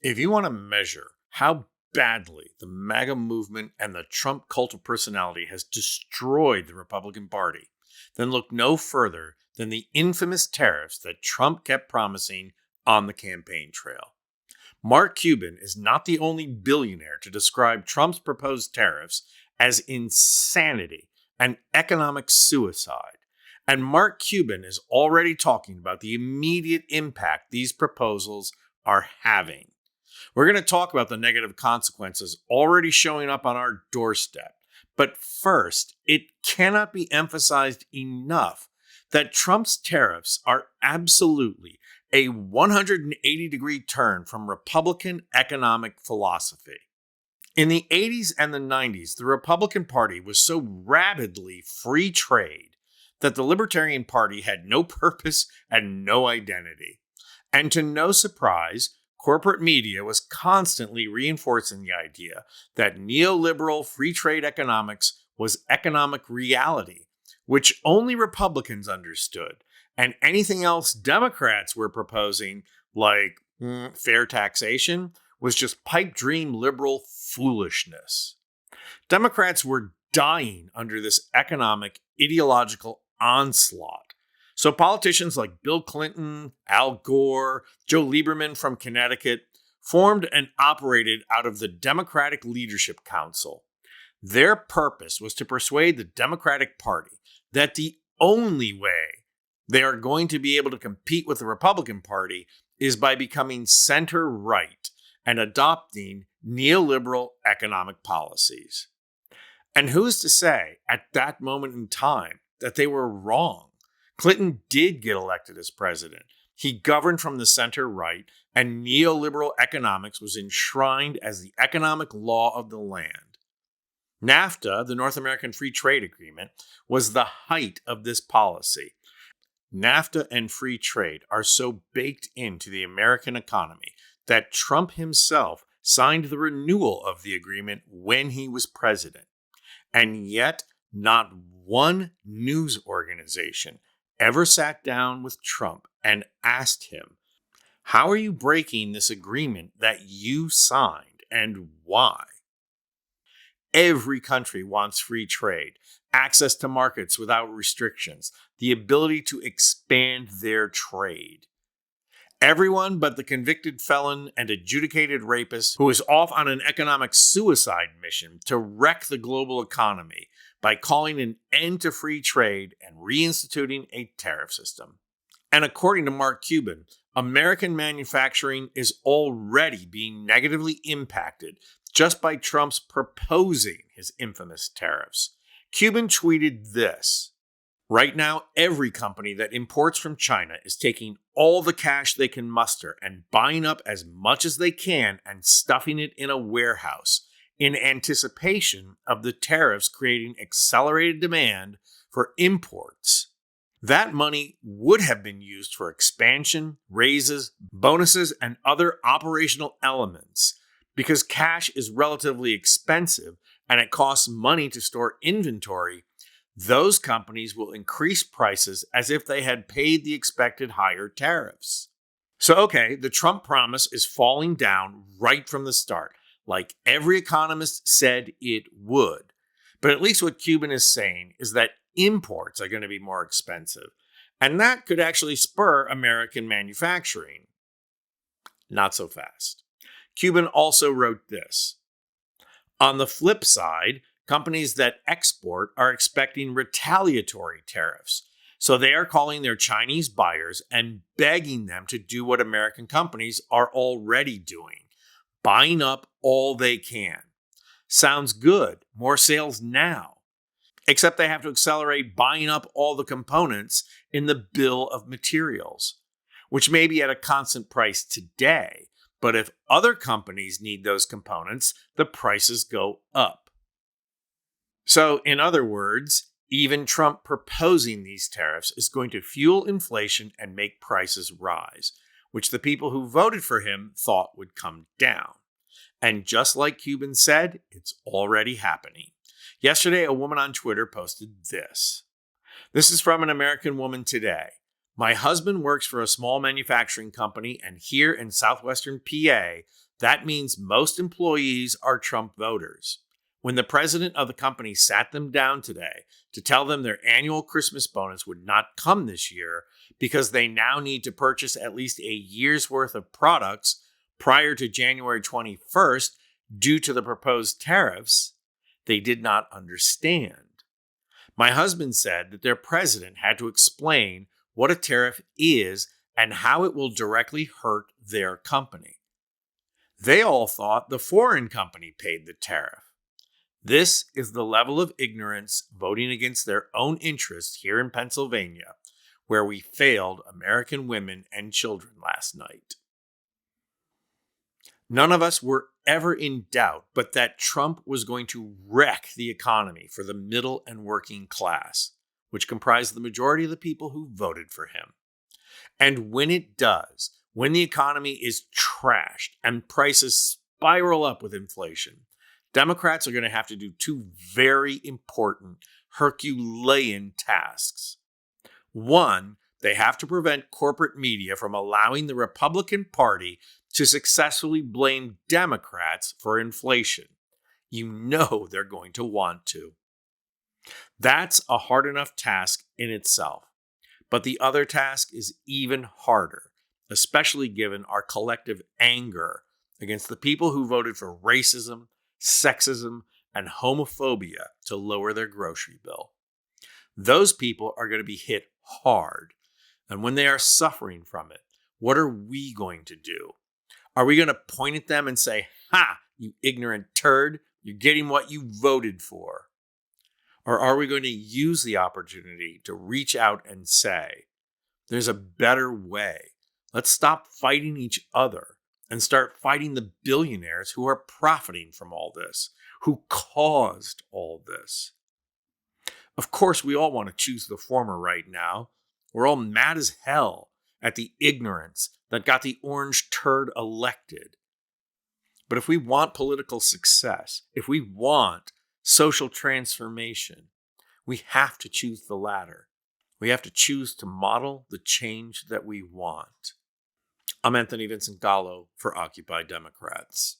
If you want to measure how badly the MAGA movement and the Trump cult of personality has destroyed the Republican Party, then look no further than the infamous tariffs that Trump kept promising on the campaign trail. Mark Cuban is not the only billionaire to describe Trump's proposed tariffs as insanity and economic suicide. And Mark Cuban is already talking about the immediate impact these proposals are having. We're going to talk about the negative consequences already showing up on our doorstep. But first, it cannot be emphasized enough that Trump's tariffs are absolutely a 180-degree turn from Republican economic philosophy. In the 80s and the 90s, the Republican Party was so rabidly free trade that the Libertarian Party had no purpose and no identity. And to no surprise, corporate media was constantly reinforcing the idea that neoliberal free trade economics was economic reality, which only Republicans understood, and anything else Democrats were proposing, like fair taxation, was just pipe dream liberal foolishness. Democrats were dying under this economic ideological onslaught. So politicians like Bill Clinton, Al Gore, Joe Lieberman from Connecticut formed and operated out of the Democratic Leadership Council. Their purpose was to persuade the Democratic Party that the only way they are going to be able to compete with the Republican Party is by becoming center-right and adopting neoliberal economic policies. And who's to say at that moment in time that they were wrong? Clinton did get elected as president. He governed from the center-right, and neoliberal economics was enshrined as the economic law of the land. NAFTA, the North American Free Trade Agreement, was the height of this policy. NAFTA and free trade are so baked into the American economy that Trump himself signed the renewal of the agreement when he was president. And yet, not one news organization ever sat down with Trump and asked him, "How are you breaking this agreement that you signed, and why?" Every country wants free trade, access to markets without restrictions, the ability to expand their trade. Everyone but the convicted felon and adjudicated rapist who is off on an economic suicide mission to wreck the global economy by calling an end to free trade and reinstituting a tariff system. And according to Mark Cuban, American manufacturing is already being negatively impacted just by Trump's proposing his infamous tariffs. Cuban tweeted this: "Right now, every company that imports from China is taking all the cash they can muster and buying up as much as they can and stuffing it in a warehouse in anticipation of the tariffs creating accelerated demand for imports. That money would have been used for expansion, raises, bonuses, and other operational elements. Because cash is relatively expensive and it costs money to store inventory, those companies will increase prices as if they had paid the expected higher tariffs." So, okay, the Trump promise is falling down right from the start, like every economist said it would. But at least what Cuban is saying is that imports are going to be more expensive, and that could actually spur American manufacturing. Not so fast. Cuban also wrote this: "On the flip side, companies that export are expecting retaliatory tariffs. So they are calling their Chinese buyers and begging them to do what American companies are already doing, buying up all they can. Sounds good, more sales now. Except they have to accelerate buying up all the components in the bill of materials, which may be at a constant price today. But if other companies need those components, the prices go up." So, in other words, even Trump proposing these tariffs is going to fuel inflation and make prices rise, which the people who voted for him thought would come down. And just like Cuban said, it's already happening. Yesterday, a woman on Twitter posted this. This is from an American woman today. "My husband works for a small manufacturing company, and here in southwestern PA, That means most employees are Trump voters. When the president of the company sat them down today to tell them their annual Christmas bonus would not come this year because they now need to purchase at least a year's worth of products prior to January 21st due to the proposed tariffs, they did not understand. My husband said that their president had to explain what a tariff is and how it will directly hurt their company. They all thought the foreign company paid the tariff. This is the level of ignorance voting against their own interests here in Pennsylvania, where we failed American women and children last night. None of us were ever in doubt but that Trump was going to wreck the economy for the middle and working class, which comprised the majority of the people who voted for him. And when it does, when the economy is trashed and prices spiral up with inflation, Democrats are going to have to do two very important Herculean tasks. One, they have to prevent corporate media from allowing the Republican Party to successfully blame Democrats for inflation. You know they're going to want to. That's a hard enough task in itself. But the other task is even harder, especially given our collective anger against the people who voted for racism, sexism, and homophobia to lower their grocery bill. Those people are going to be hit hard. And when they are suffering from it, what are we going to do? Are we going to point at them and say, "Ha, you ignorant turd, you're getting what you voted for"? Or are we going to use the opportunity to reach out and say, there's a better way. Let's stop fighting each other and start fighting the billionaires who are profiting from all this, who caused all this. Of course, we all want to choose the former right now. We're all mad as hell at the ignorance that got the orange turd elected. But if we want political success, if we want social transformation, we have to choose the latter. We have to choose to model the change that we want. I'm Anthony Vincent Gallo for Occupy Democrats.